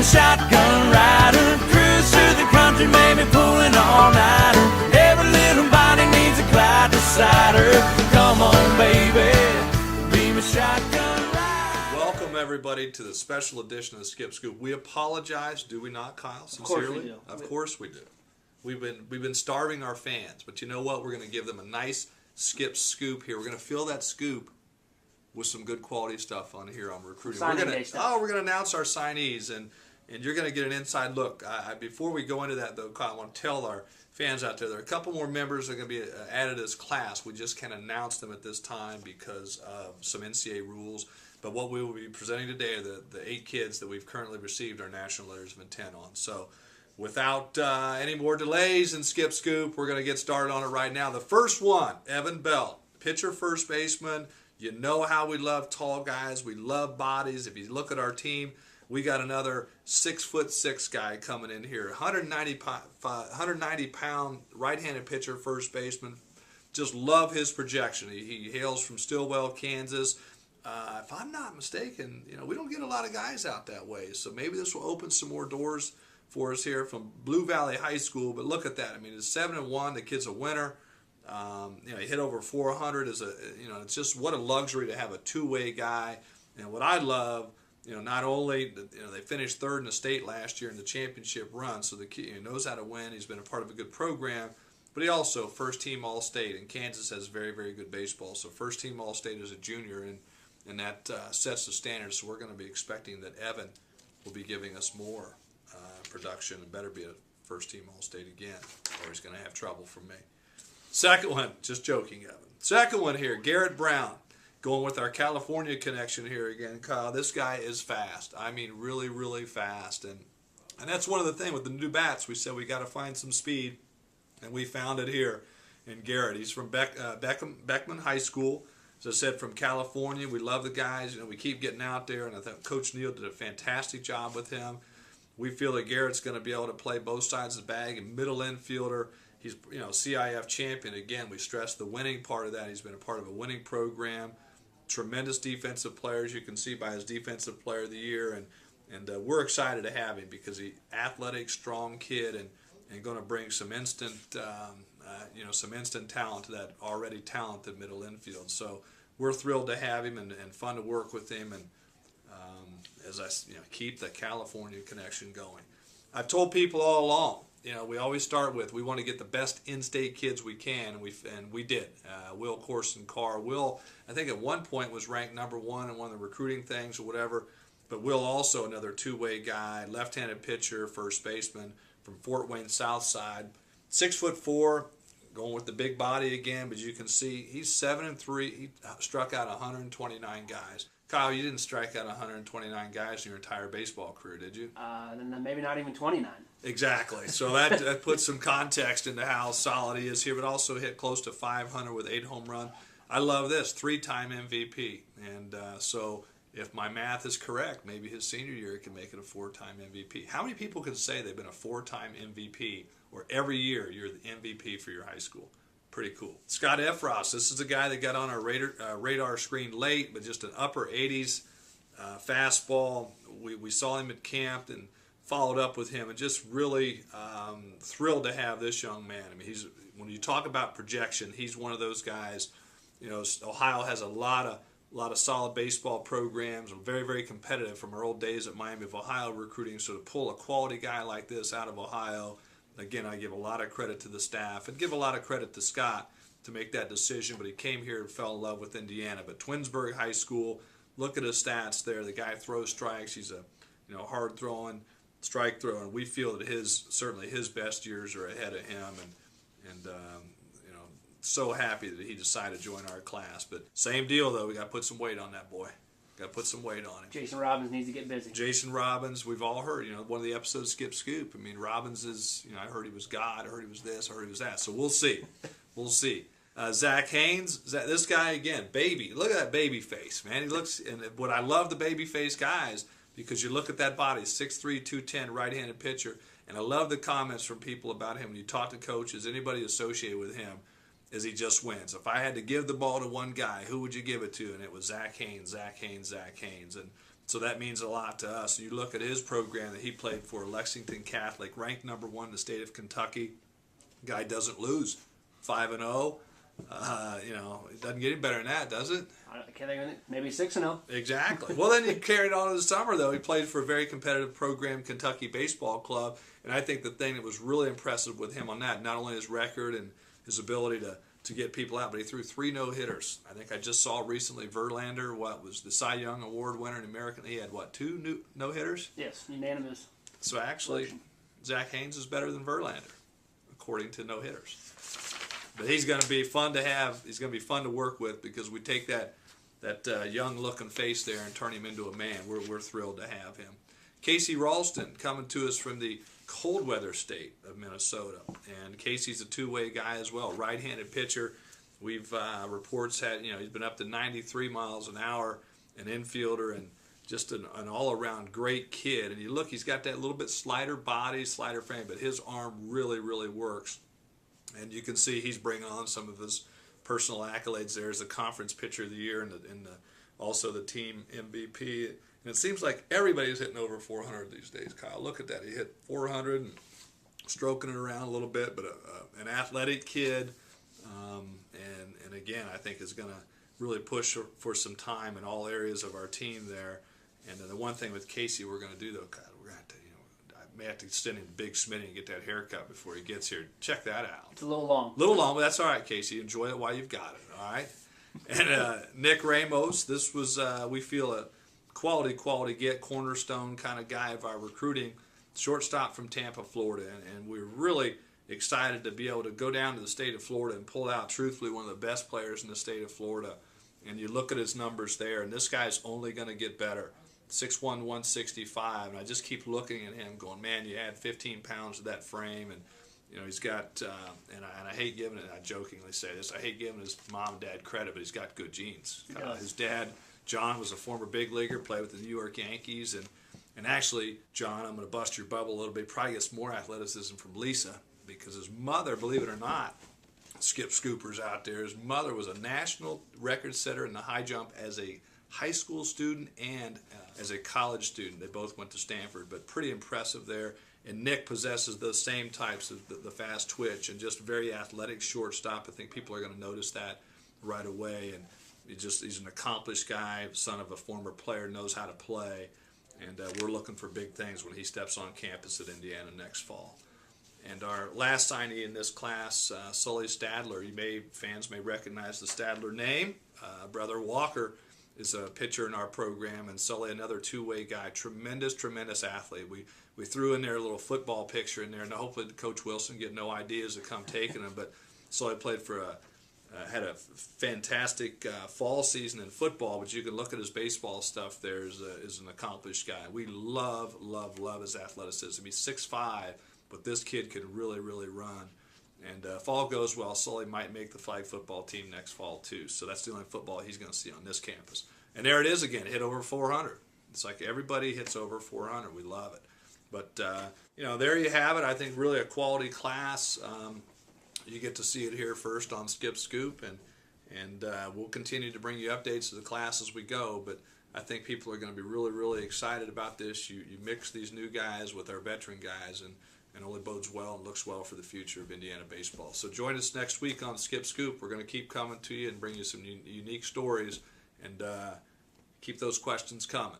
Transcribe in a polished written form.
a shotgun rider, cruise through the country, maybe pulling all nighter. Every little body needs a Clyde decider. Come on, baby, be my shotgun rider. Welcome everybody to the special edition of the Skip Scoop. We apologize, do we not, Kyle? Sincerely, Of course we do. We've been starving our fans, but you know what? We're going to give them a nice Skip Scoop here. We're going to fill that scoop with some good quality stuff on here on recruiting. We're going to announce our signees, and you're going to get an inside look. Before we go into that, though, Kyle, I want to tell our fans out there are a couple more members that are going to be added as class. We just can't announce them at this time because of some NCAA rules. But what we will be presenting today are the 8 kids that we've currently received our national letters of intent on. So without any more delays in Skip Scoop, we're going to get started on it right now. The first one, Evan Belt, pitcher, first baseman. You know how we love tall guys. We love bodies. If you look at our team, we got another 6'6" guy coming in here. 190-pound right-handed pitcher, first baseman. Just love his projection. He hails from Stillwell, Kansas. If I'm not mistaken, we don't get a lot of guys out that way. So maybe this will open some more doors for us here from Blue Valley High School. But look at that. I mean, it's 7-1. The kid's a winner. He hit over 400. It's just what a luxury to have a two-way guy. And what I love, not only they finished third in the state last year in the championship run, so the kid knows how to win. He's been a part of a good program, but he also first-team All-State. And Kansas has very, very good baseball. So first-team All-State as a junior, and that sets the standard. So we're going to be expecting that Evan will be giving us more production and better be a first-team All-State again, or he's going to have trouble from me. Second one, just joking, Evan. Second one here, Garrett Brown, going with our California connection here again, Kyle. This guy is fast. I mean, really, really fast. And that's one of the things with the new bats. We said we got to find some speed, and we found it here in Garrett. He's from Beckman High School. As I said, from California. We love the guys. We keep getting out there, and I think Coach Neal did a fantastic job with him. We feel that Garrett's going to be able to play both sides of the bag, and middle infielder. He's, CIF champion. Again, we stress the winning part of that. He's been a part of a winning program. Tremendous defensive players. You can see by his defensive player of the year. And we're excited to have him because he's athletic, strong kid, and going to bring some instant talent to that already talented middle infield. So we're thrilled to have him and fun to work with him. And as I keep the California connection going. I've told people all along. We always start with we want to get the best in-state kids we can, and we did. Will Corson Carr. Will, I think at one point was ranked number 1 in one of the recruiting things or whatever, but Will also another two-way guy, left-handed pitcher, first baseman from Fort Wayne Southside, 6'4", going with the big body again, but you can see he's 7-3. He struck out 129 guys. Kyle, you didn't strike out 129 guys in your entire baseball career, did you? Then maybe not even 29. Exactly. So that puts some context into how solid he is here, but also hit close to 500 with 8 home runs. I love this, 3-time MVP. And so if my math is correct, maybe his senior year he can make it a 4-time MVP. How many people can say they've been a 4-time MVP, or every year you're the MVP for your high school? Pretty cool. Scott Efros, this is the guy that got on our radar screen late, but just an upper 80s fastball. We saw him at camp and followed up with him, and just really thrilled to have this young man. I mean, when you talk about projection, he's one of those guys. Ohio has a lot of solid baseball programs, and very, very competitive from our old days at Miami of Ohio recruiting. So to pull a quality guy like this out of Ohio, again, I give a lot of credit to the staff and give a lot of credit to Scott to make that decision, but he came here and fell in love with Indiana. But Twinsburg High School, look at his stats there. The guy throws strikes. He's a hard-throwing, strike thrower, and we feel that certainly his best years are ahead of him, and so happy that he decided to join our class. But same deal, though. We got to put some weight on that boy. Got to put some weight on him. Jason Robbins needs to get busy. Jason Robbins, we've all heard, one of the episodes, Skip Scoop. I mean, Robbins is, I heard he was God, I heard he was this, I heard he was that. So we'll see. We'll see. Zach Haynes, this guy again, baby. Look at that baby face, man. He looks, and what I love the baby face guys, because you look at that body, 6'3", 210, right-handed pitcher, and I love the comments from people about him when you talk to coaches, anybody associated with him, is he just wins. If I had to give the ball to one guy, who would you give it to? And it was Zach Haynes. And So that means a lot to us. You look at his program that he played for, Lexington Catholic, ranked #1 in the state of Kentucky. Guy doesn't lose, 5-0. It doesn't get any better than that, does it? I can't think of it. Maybe 6-0. Exactly. Well, then he carried on in the summer, though. He played for a very competitive program, Kentucky Baseball Club, and I think the thing that was really impressive with him on that, not only his record and his ability to get people out, but he threw 3 no-hitters. I think I just saw recently Verlander, was the Cy Young Award winner in American. He had, 2 no-hitters? Yes, unanimous. So actually, Zach Haynes is better than Verlander, according to no-hitters. But he's going to be fun to have. He's going to be fun to work with because we take that young-looking face there and turn him into a man. We're thrilled to have him. Caseylston coming to us from the cold weather state of Minnesota, and Casey's a two-way guy as well, right-handed pitcher. We've reports had he's been up to 93 miles an hour, an infielder, and just an all-around great kid. And you look, he's got that little bit slider body, slider frame, but his arm really, really works. And you can see he's bringing on some of his personal accolades there as the conference pitcher of the year and also the team MVP. And it seems like everybody's hitting over 400 these days, Kyle. Look at that. He hit 400 and stroking it around a little bit, but an athletic kid. And again, I think is going to really push for some time in all areas of our team there. And the one thing with Casey we're going to do, though, Kyle, we're going to have to, I may have to send him to Big Smitty and get that haircut before he gets here. Check that out. It's a little long. But that's all right, Casey. Enjoy it while you've got it, all right? And Nick Ramos, this was, we feel, a quality get, cornerstone kind of guy of our recruiting, shortstop from Tampa, Florida. And we're really excited to be able to go down to the state of Florida and pull out, truthfully, one of the best players in the state of Florida. And you look at his numbers there, and this guy's only going to get better. 6'1", 165, and I just keep looking at him going, man, you add 15 pounds to that frame, and he's got, and I hate giving it, I jokingly say this, I hate giving his mom and dad credit, but he's got good genes. His dad, John, was a former big leaguer, played with the New York Yankees, and actually, John, I'm going to bust your bubble a little bit, probably gets more athleticism from Lisa, because his mother, believe it or not, Skip Scooper's out there, his mother was a national record setter in the high jump as a high school student and as a college student. They both went to Stanford, but pretty impressive there. And Nick possesses those same types of the fast twitch and just very athletic shortstop. I think people are going to notice that right away. And he's an accomplished guy, son of a former player, knows how to play. And we're looking for big things when he steps on campus at Indiana next fall. And our last signee in this class, Sully Stradler. Fans may recognize the Stradler name. Brother Walker is a pitcher in our program, and Sully, another two-way guy, tremendous athlete. We threw in there a little football picture in there, and hopefully Coach Wilson get no ideas to come taking him. But Sully played had a fantastic fall season in football, but you can look at his baseball stuff there is an accomplished guy. We love his athleticism. He's 6'5", but this kid can really run. And if all goes well, Sully might make the flag football team next fall too. So that's the only football he's going to see on this campus. And there it is again, hit over 400. It's like everybody hits over 400. We love it. But, there you have it. I think really a quality class. You get to see it here first on Skip Scoop. And we'll continue to bring you updates of the class as we go. But I think people are going to be really excited about this. You mix these new guys with our veteran guys, and only bodes well and looks well for the future of Indiana baseball. So join us next week on Skip Scoop. We're going to keep coming to you and bring you some unique stories, and keep those questions coming.